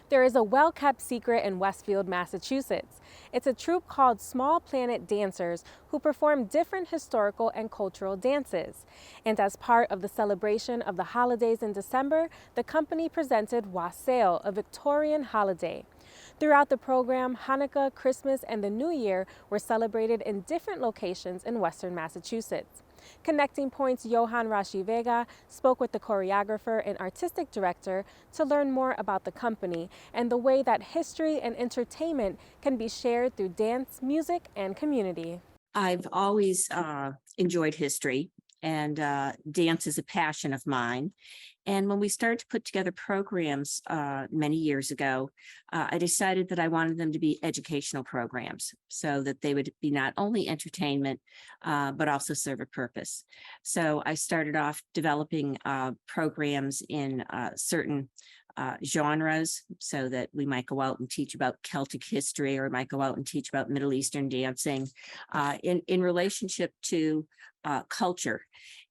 There is a well-kept secret in Westfield, Massachusetts. It's a troupe called Small Planet Dancers who perform different historical and cultural dances. And as part of the celebration of the holidays in December, the company presented Wassail, a Victorian holiday. Throughout the program, Hannukah, Christmas, and the New Year were celebrated in different locations in Western Massachusetts. Connecting Point's Iohann Rashi Vega spoke with the choreographer and artistic director to learn more about the company and the way that history and entertainment can be shared through dance, music, and community. I've always enjoyed history, and dance is a passion of mine. And when we started to put together programs many years ago, I decided that I wanted them to be educational programs so that they would be not only entertainment, but also serve a purpose. So I started off developing programs in certain genres, so that we might go out and teach about Celtic history, or might go out and teach about Middle Eastern dancing in relationship to culture.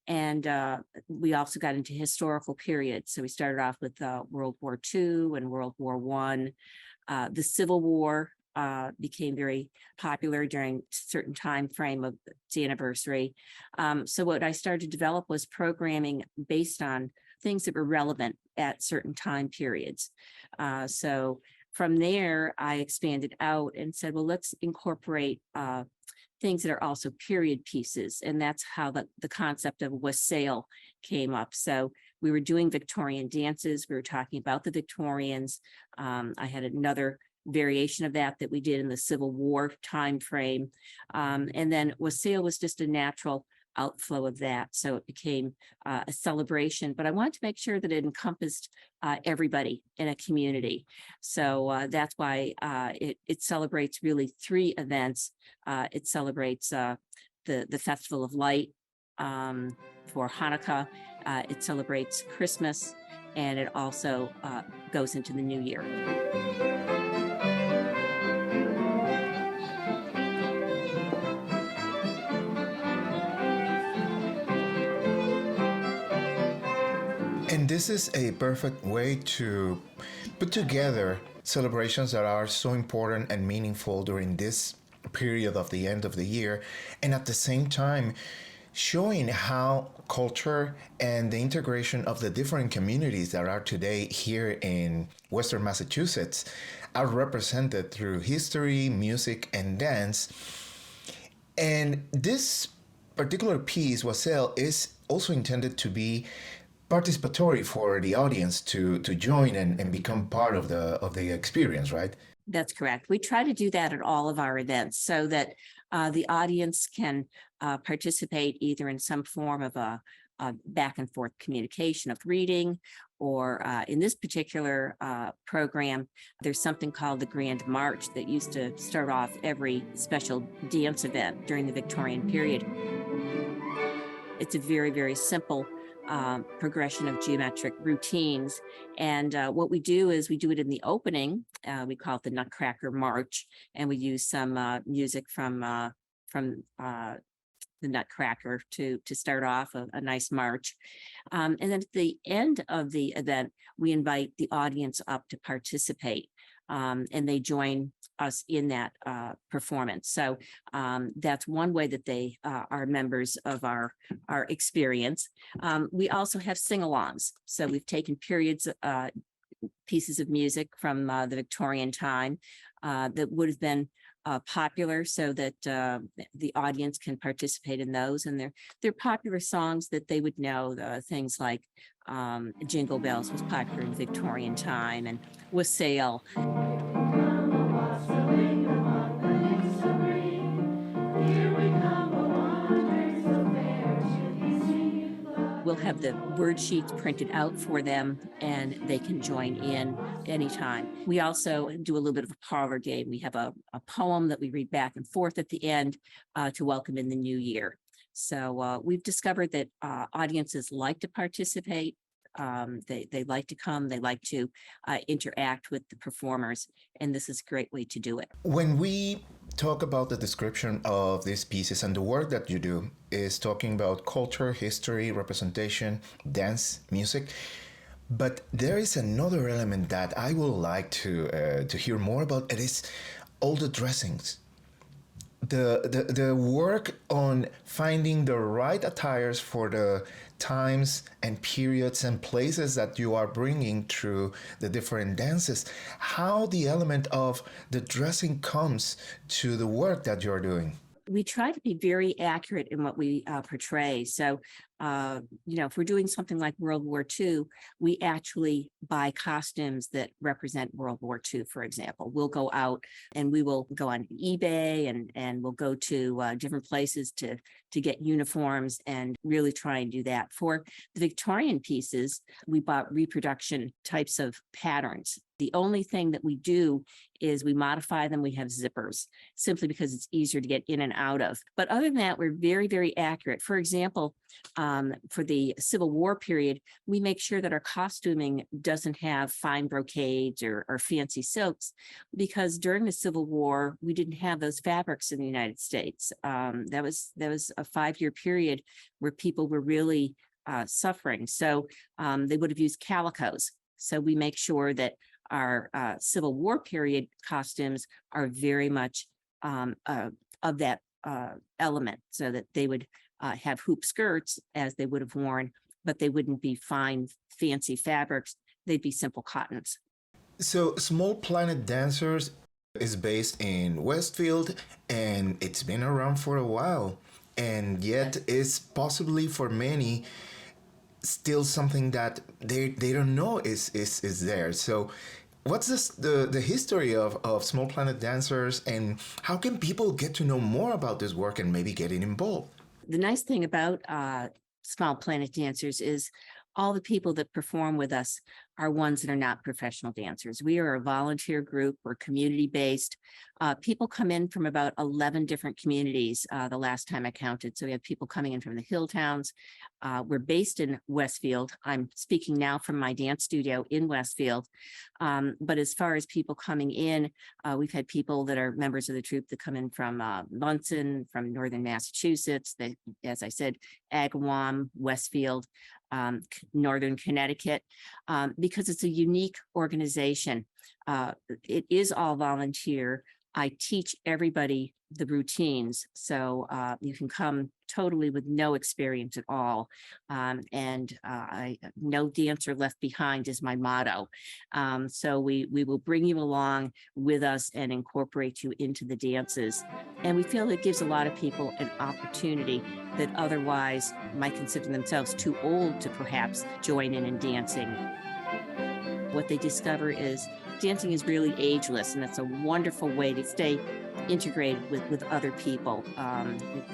And we also got into historical periods. So we started off with World War II and World War I. The Civil War became very popular during a certain time frame of its anniversary. So what I started to develop was programming based on things that were relevant at certain time periods. So from there, I expanded out and said, well, let's incorporate things that are also period pieces. And that's how the concept of Wassail came up. So we were doing Victorian dances. We were talking about the Victorians. I had another variation of that we did in the Civil War time frame. And then Wassail was just a natural outflow of that. So it became a celebration, but I wanted to make sure that it encompassed everybody in a community. So that's why it celebrates really three events. It celebrates the Festival of Light for Hanukkah. It celebrates Christmas, and it also goes into the New Year. And this is a perfect way to put together celebrations that are so important and meaningful during this period of the end of the year, and at the same time showing how culture and the integration of the different communities that are today here in Western Massachusetts are represented through history, music, and dance. And this particular piece, Wassail, is also intended to be participatory for the audience to join and become part of the experience, right? That's correct. We try to do that at all of our events so that the audience can participate either in some form of a back and forth communication of reading, or in this particular program, there's something called the Grand March that used to start off every special dance event during the Victorian period. It's a very, very simple progression of geometric routines. And what we do is we do it in the opening. We call it the Nutcracker March, and we use some music from the Nutcracker to start off a nice march. And then at the end of the event, we invite the audience up to participate. And they join us in that performance. So that's one way that they are members of our experience. We also have sing-alongs. So we've taken pieces of music from the Victorian time that would have been popular, so that the audience can participate in those. And they're popular songs that they would know. Things like Jingle Bells was popular in Victorian time, and Wassail. We'll have the word sheets printed out for them, and they can join in anytime. We also do a little bit of a parlor game. We have a poem that we read back and forth at the end to welcome in the new year. So we've discovered that audiences like to participate. They like to come, they like to interact with the performers, and this is a great way to do it. When we talk about the description of these pieces, and the work that you do is talking about culture, history, representation, dance, music, But there is another element that I would like to hear more about. It is all the dressings. The work on finding the right attires for the times and periods and places that you are bringing through the different dances, how the element of the dressing comes to the work that you're doing. We try to be very accurate in what we portray. So, if we're doing something like World War II, we actually buy costumes that represent World War II, for example. We'll go out and we will go on eBay and we'll go to different places to get uniforms and really try and do that. For the Victorian pieces, we bought reproduction types of patterns. The only thing that we do is we modify them. We have zippers simply because it's easier to get in and out of. But other than that, we're very, very accurate. For example, for the Civil War period, we make sure that our costuming doesn't have fine brocades or fancy silks, because during the Civil War, we didn't have those fabrics in the United States. That was a 5-year period where people were really suffering. So they would have used calicos. So we make sure that our Civil War period costumes are very much of that element, so that they would have hoop skirts as they would have worn, but they wouldn't be fine, fancy fabrics. They'd be simple cottons. So, Small Planet Dancers is based in Westfield, and it's been around for a while, and yet is possibly for many still something that they don't know is there. So what's the history of Small Planet Dancers, and how can people get to know more about this work and maybe getting involved? The nice thing about Small Planet Dancers is all the people that perform with us are ones that are not professional dancers. We are a volunteer group. We're community-based. People come in from about 11 different communities the last time I counted. So we have people coming in from the hill towns. We're based in Westfield. I'm speaking now from my dance studio in Westfield. But as far as people coming in, we've had people that are members of the troupe that come in from Munson, from northern Massachusetts, as I said, Agawam, Westfield, northern Connecticut, because it's a unique organization. It is all volunteer. I teach everybody the routines, so you can come totally with no experience at all. No dancer left behind is my motto. So we will bring you along with us and incorporate you into the dances. And we feel it gives a lot of people an opportunity that otherwise might consider themselves too old to perhaps join in dancing. What they discover is dancing is really ageless, and it's a wonderful way to stay integrated with other people.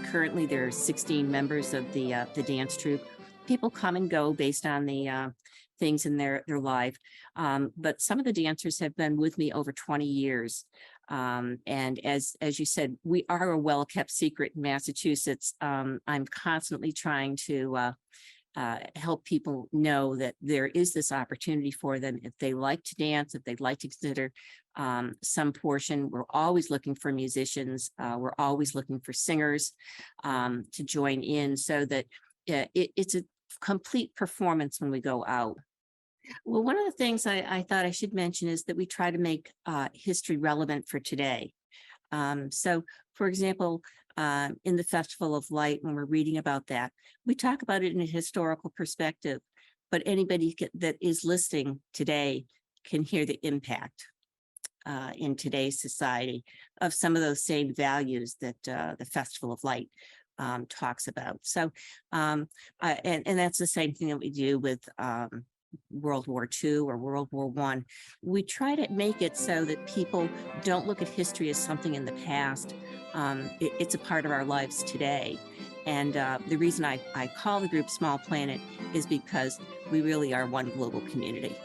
Currently, there are 16 members of the dance troupe. People come and go based on the things in their life, but some of the dancers have been with me over 20 years. And as you said, we are a well-kept secret in Massachusetts. I'm constantly trying to help people know that there is this opportunity for them if they like to dance, if they'd like to consider some portion. We're always looking for musicians. We're always looking for singers to join in, so that it's a complete performance when we go out. Well, one of the things I thought I should mention is that we try to make history relevant for today. So, for example, in the Festival of Light, when we're reading about that, we talk about it in a historical perspective, but anybody that is listening today can hear the impact in today's society of some of those same values that the Festival of Light talks about. So, and that's the same thing that we do with World War II or World War I. We try to make it so that people don't look at history as something in the past. It's a part of our lives today. And the reason I call the group Small Planet is because we really are one global community.